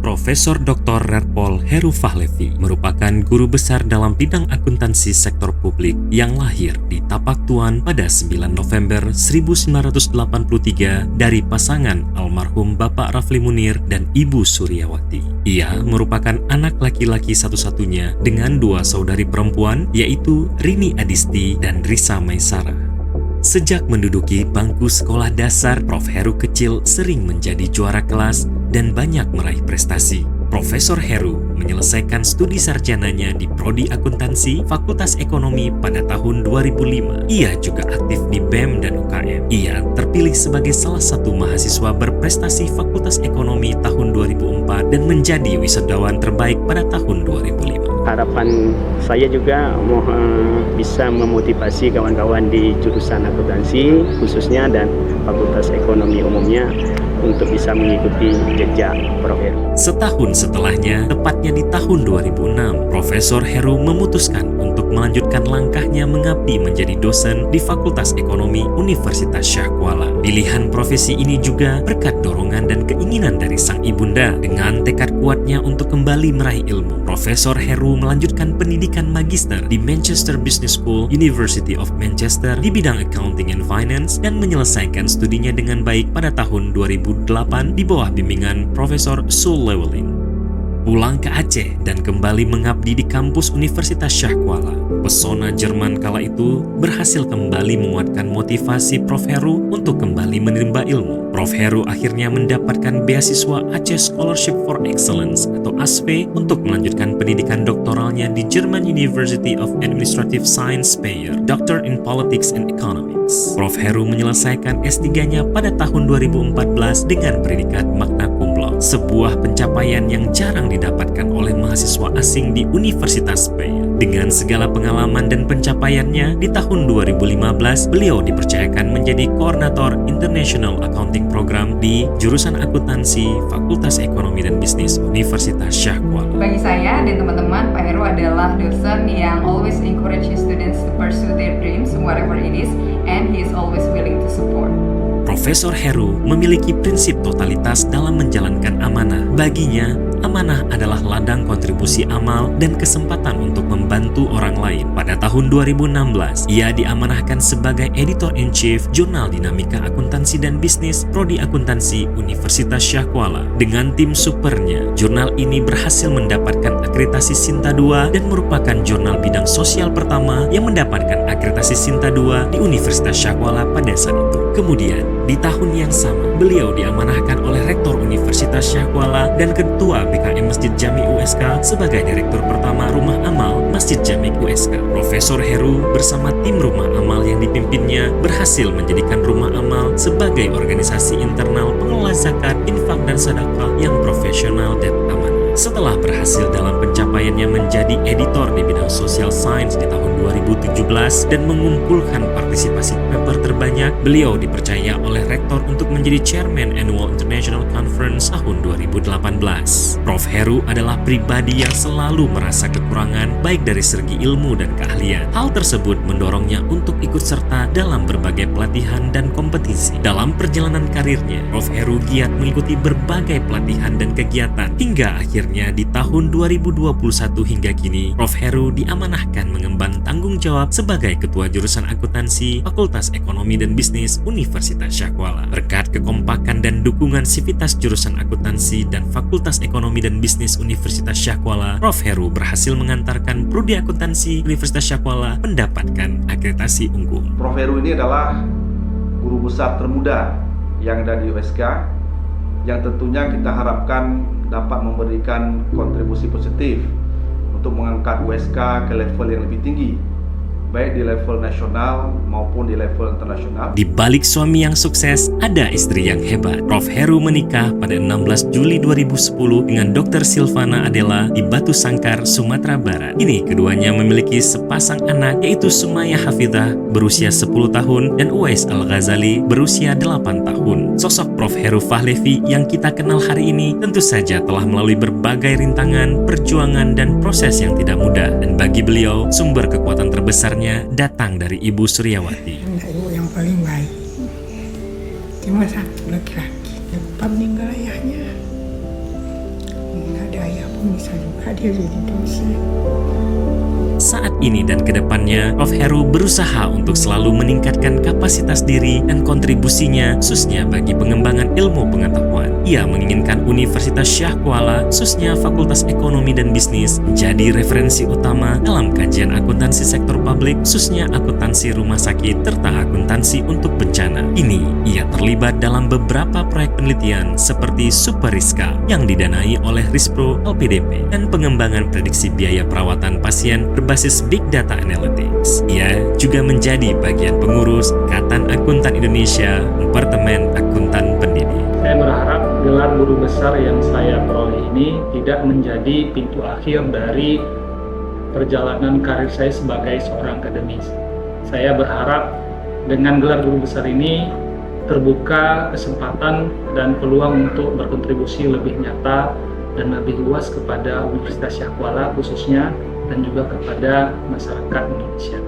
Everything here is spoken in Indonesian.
Profesor Dr. Rerpol Heru Fahlevi merupakan guru besar dalam bidang akuntansi sektor publik yang lahir di Tapak Tuan pada 9 November 1983 dari pasangan almarhum Bapak Rafli Munir dan Ibu Suryawati. Ia merupakan anak laki-laki satu-satunya dengan dua saudari perempuan, yaitu Rini Adisti dan Risa Maisara. Sejak menduduki bangku sekolah dasar, Prof. Heru kecil sering menjadi juara kelas dan banyak meraih prestasi. Profesor Heru menyelesaikan studi sarjananya di Prodi Akuntansi Fakultas Ekonomi pada tahun 2005. Ia juga aktif di BEM dan UKM. Ia terpilih sebagai salah satu mahasiswa berprestasi Fakultas Ekonomi tahun 2004 dan menjadi wisudawan terbaik pada tahun 2005. Harapan saya juga bisa memotivasi kawan-kawan di jurusan akuntansi khususnya dan Fakultas Ekonomi umumnya untuk bisa mengikuti jejak Prof. Heru. Setahun setelahnya, tepatnya di tahun 2006, Profesor Heru memutuskan untuk melanjutkan langkahnya mengabdi menjadi dosen di Fakultas Ekonomi Universitas Syah Kuala. Pilihan profesi ini juga berkat dorongan dan keinginan dari sang ibunda. Dengan tekad kuatnya untuk kembali meraih ilmu, Profesor Heru melanjutkan pendidikan magister di Manchester Business School, University of Manchester di bidang Accounting and Finance dan menyelesaikan studinya dengan baik pada tahun 2008 di bawah bimbingan Profesor Sul Lewelin. Pulang ke Aceh dan kembali mengabdi di kampus Universitas Syah Kuala, pesona Jerman kala itu berhasil kembali menguatkan motivasi Prof. Heru untuk kembali menimba ilmu. Prof. Heru akhirnya mendapatkan beasiswa Aceh Scholarship for Excellence atau ASFE untuk melanjutkan pendidikan doktoralnya di German University of Administrative Science Speyer, Doctor in Politics and Economics. Prof. Heru menyelesaikan S3-nya pada tahun 2014 dengan predikat magna cum laude, sebuah pencapaian yang jarang didapatkan oleh mahasiswa asing di Universitas Speyer. Dengan segala pengalaman dan pencapaiannya, di tahun 2015 beliau dipercayakan menjadi koordinator International Accounting Program di jurusan akuntansi Fakultas Ekonomi dan Bisnis Universitas Syah Kuala. Bagi saya dan teman-teman, Pak Heru adalah dosen yang always encourage his students to pursue their dreams, whatever it is, and he is always willing to support. Profesor Heru memiliki prinsip totalitas dalam menjalankan amanah. Baginya, amanah adalah ladang kontribusi amal dan kesempatan untuk membantu orang lain. Pada tahun 2016, ia diamanahkan sebagai Editor-in-Chief Jurnal Dinamika Akuntansi dan Bisnis Prodi Akuntansi Universitas Syah Kuala. Dengan tim supernya, jurnal ini berhasil mendapatkan akreditasi Sinta II dan merupakan jurnal bidang sosial pertama yang mendapatkan akreditasi Sinta II di Universitas Syah Kuala pada saat itu. Kemudian, di tahun yang sama, beliau diamanahkan oleh Rektor Universitas Syah Kuala dan Ketua BKM Masjid Jami USK sebagai Direktur Pertama Rumah Amal Masjid Jami USK. Profesor Heru bersama tim Rumah Amal yang dipimpinnya berhasil menjadikan Rumah Amal sebagai organisasi internal pengelola zakat, infak, dan sedekah yang profesional dan amanah. Setelah berhasil dalam pencapaiannya menjadi editor di bidang social science di tahun 2017 dan mengumpulkan partisipasi paper terbanyak, beliau dipercaya oleh rektor untuk menjadi chairman Annual International Conference tahun 2018. Prof. Heru adalah pribadi yang selalu merasa kekurangan baik dari segi ilmu dan keahlian. Hal tersebut mendorongnya untuk ikut serta dalam berbagai pelatihan dan kompetisi. Dalam perjalanan karirnya, Prof. Heru giat mengikuti berbagai pelatihan dan kegiatan hingga akhirnya di tahun 2021 hingga kini, Prof. Heru diamanahkan mengemban tanggung jawab sebagai Ketua Jurusan Akuntansi Fakultas Ekonomi dan Bisnis Universitas Syah Kuala. Berkat kekompakan dan dukungan sivitas jurusan akuntansi dan Fakultas Ekonomi dan Bisnis Universitas Syah Kuala, Prof. Heru berhasil mengantarkan Prodi Akuntansi Universitas Syah Kuala mendapatkan akreditasi unggul. Prof. Heru ini adalah guru besar termuda yang ada di USK, yang tentunya kita harapkan dapat memberikan kontribusi positif untuk mengangkat USK ke level yang lebih tinggi, baik di level nasional maupun di level internasional. Di balik suami yang sukses, ada istri yang hebat. Prof. Heru menikah pada 16 Juli 2010 dengan Dr. Silvana Adela di Batu Sangkar, Sumatera Barat. Kini keduanya memiliki sepasang anak, yaitu Sumaya Hafizah berusia 10 tahun dan Uwais Al-Ghazali berusia 8 tahun. Sosok Prof. Heru Fahlevi yang kita kenal hari ini tentu saja telah melalui berbagai rintangan, perjuangan, dan proses yang tidak mudah. Dan bagi beliau, sumber kekuatan terbesarnya datang dari Ibu Suryawati. Ibu yang paling baik. Cuma satu laki-laki, lepas meninggal ayahnya. bisa juga diri dosen. Saat ini dan kedepannya, Prof. Heru berusaha untuk selalu meningkatkan kapasitas diri dan kontribusinya, khususnya bagi pengembangan ilmu pengetahuan. Ia menginginkan Universitas Syah Kuala, khususnya Fakultas Ekonomi dan Bisnis, menjadi referensi utama dalam kajian akuntansi sektor publik, khususnya akuntansi rumah sakit, serta akuntansi untuk bencana. Kini, ia terlibat dalam beberapa proyek penelitian seperti Superiska yang didanai oleh Rispro LPDP dan pengembangan prediksi biaya perawatan pasien berbasis Big Data Analytics. Ia juga menjadi bagian pengurus Ikatan Akuntan Indonesia, Departemen Akuntan Pendidik. Saya berharap gelar guru besar yang saya peroleh ini tidak menjadi pintu akhir dari perjalanan karir saya sebagai seorang akademis. Saya berharap dengan gelar guru besar ini terbuka kesempatan dan peluang untuk berkontribusi lebih nyata dan lebih luas kepada Universitas Syah Kuala khususnya dan juga kepada masyarakat Indonesia.